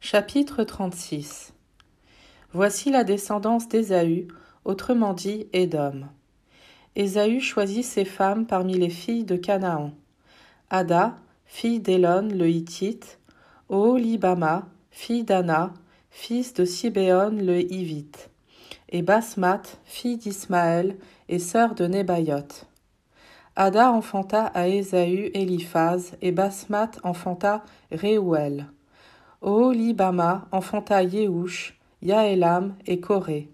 Chapitre 36. Voici la descendance d'Ésaü, autrement dit Édom. Ésaü choisit ses femmes parmi les filles de Canaan. Ada, fille d'Élon le Hittite, Oholibama, fille d'Ana, fils de Sibéon le Hivite, et Basmat, fille d'Ismaël et sœur de Nébaïoth. Ada enfanta à Ésaü Éliphaz, et Basmat enfanta Réouel. Oholibama enfanta Yéhoush, Yaélam et Coré.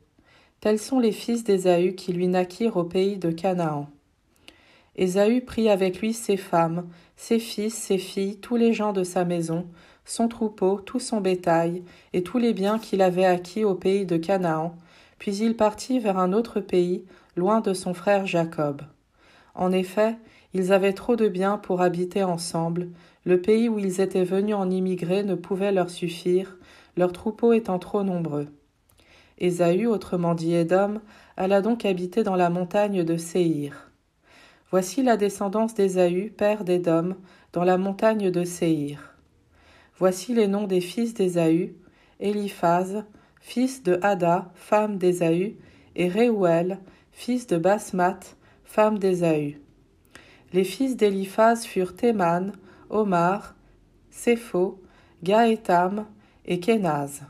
Tels sont les fils d'Ésaü qui lui naquirent au pays de Canaan. Ésaü prit avec lui ses femmes, ses fils, ses filles, tous les gens de sa maison, son troupeau, tout son bétail, et tous les biens qu'il avait acquis au pays de Canaan, puis il partit vers un autre pays, loin de son frère Jacob. En effet, ils avaient trop de biens pour habiter ensemble, le pays où ils étaient venus en immigrer ne pouvait leur suffire, leurs troupeaux étant trop nombreux. Ésaü, autrement dit Édom, alla donc habiter dans la montagne de Séhir. Voici la descendance d'Ésaü, père d'Édom, dans la montagne de Séhir. Voici les noms des fils d'Ésaü: Éliphaz, fils de Ada, femme d'Ésaü, et Réouel, fils de Basmat, femme d'Ésaü. Les fils d'Éliphaz furent Théman, Omar, Sépho, Gaétam et Kénaz.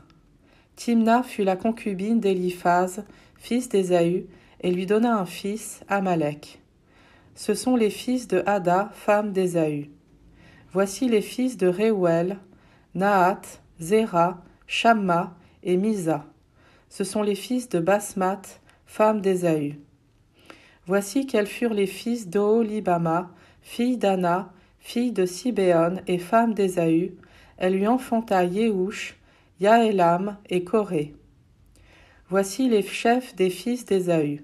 Timna fut la concubine d'Éliphaz, fils d'Ésaü, et lui donna un fils, Amalek. Ce sont les fils de Ada, femme d'Ésaü. Voici les fils de Réouel: Nahath, Zéra, Shamma et Misa. Ce sont les fils de Basmat, femme d'Ésaü. Voici quels furent les fils d'Oholibama, fille d'Ana, fille de Sibéon et femme d'Ésaü. Elle lui enfanta Yéhoush, Yaélam et Coré. Voici les chefs des fils d'Ésaü.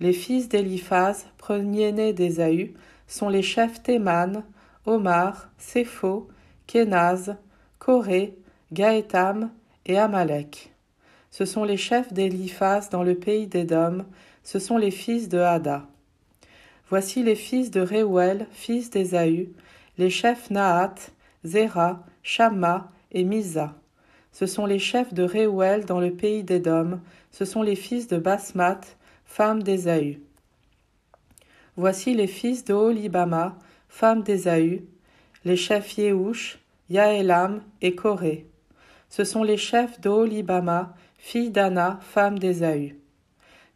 Les fils d'Éliphaz, premier-né d'Ésaü, sont les chefs Théman, Omar, Sépho, Kénaz, Coré, Gaétam et Amalek. Ce sont les chefs d'Éliphaz dans le pays d'Édom, ce sont les fils de Ada. Voici les fils de Réouel, fils d'Ésaü, les chefs Nahath, Zéra, Shamma et Misa. Ce sont les chefs de Réouel dans le pays d'Édom, ce sont les fils de Basmat, femme d'Ésaü. Voici les fils d'Oholibama, femme d'Ésaü, les chefs Yéhoush, Yaélam et Coré. Ce sont les chefs d'Oholibama, fille d'Ana, femme d'Ésaü.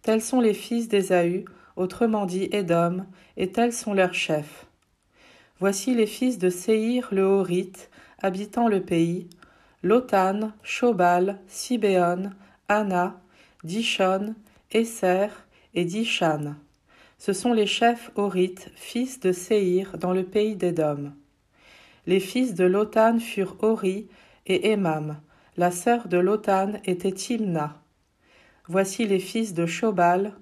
Tels sont les fils d'Ésaü, autrement dit Édom, et tels sont leurs chefs. Voici les fils de Séhir le Horite, habitant le pays: Lotan, Shobal, Sibéon, Ana, Dishon, Esser et Dishan. Ce sont les chefs Horites, fils de Séhir, dans le pays d'Édom. Les fils de Lotan furent Hori et Emam. La sœur de Lotan était Timna. Voici les fils de Shobal: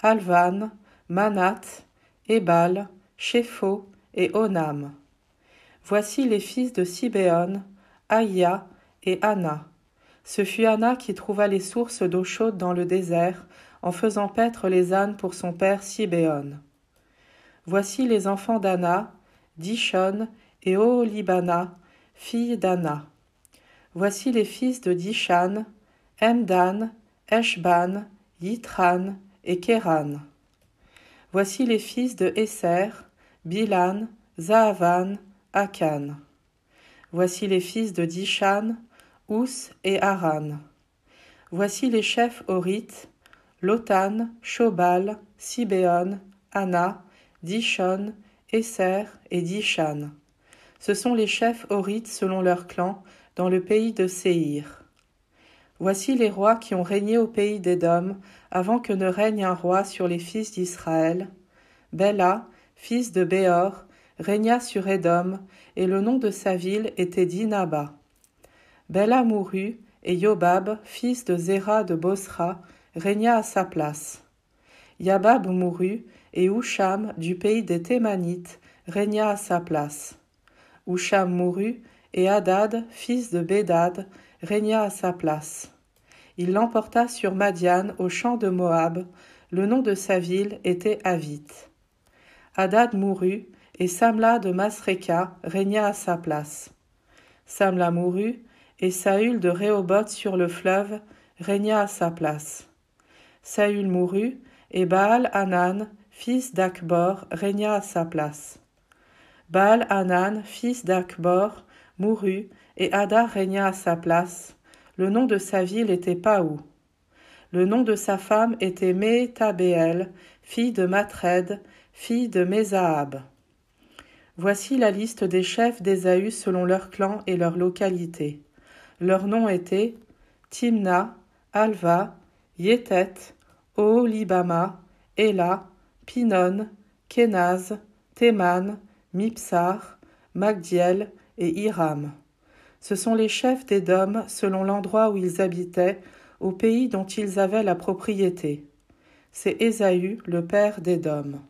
Alvan, Manath, Ebal, Shépho et Onam. Voici les fils de Sibéon: Aïa et Ana. Ce fut Ana qui trouva les sources d'eau chaude dans le désert, en faisant paître les ânes pour son père Sibéon. Voici les enfants d'Ana, Dishon et Oholibana, fille d'Ana. Voici les fils de Dishan: Emdan, Eshban, Yitran et Kéran. Voici les fils de Esser: Bilan, Zaavan, Akan. Voici les fils de Dishan: Ous et Aran. Voici les chefs Horites: Lotan, Shobal, Sibéon, Ana, Dishon, Esser et Dishan. Ce sont les chefs Horites selon leurs clans, dans le pays de Séhir. Voici les rois qui ont régné au pays d'Édom, avant que ne règne un roi sur les fils d'Israël. Béla, fils de Béor, régna sur Édom, et le nom de sa ville était Dinaba. Béla mourut, et Yobab, fils de Zéra de Bosra, régna à sa place. Yabab mourut, et Husham, du pays des Thémanites, régna à sa place. Husham mourut, et Hadad, fils de Bédad, régna à sa place. Il l'emporta sur Madian, au champ de Moab. Le nom de sa ville était Avith. Hadad mourut, et Samla de Masréka régna à sa place. Samla mourut, et Saül de Rehoboth sur le fleuve régna à sa place. Saül mourut, et Baal-Hanan, fils d'Akbor, régna à sa place. Baal-Hanan, fils d'Akbor, mourut, et Hadar régna à sa place. Le nom de sa ville était Paou. Le nom de sa femme était Méhétabéel, fille de Matred, fille de Mézahab. Voici la liste des chefs d'Ésaü selon leurs clans et leurs localités. Leurs noms étaient Timna, Alva, Yétet, Oholibama, Éla, Pinon, Kénaz, Théman, Mipsar, Magdiel et Hiram. Ce sont les chefs d'Édom selon l'endroit où ils habitaient, au pays dont ils avaient la propriété. C'est Ésaü, le père d'Édom.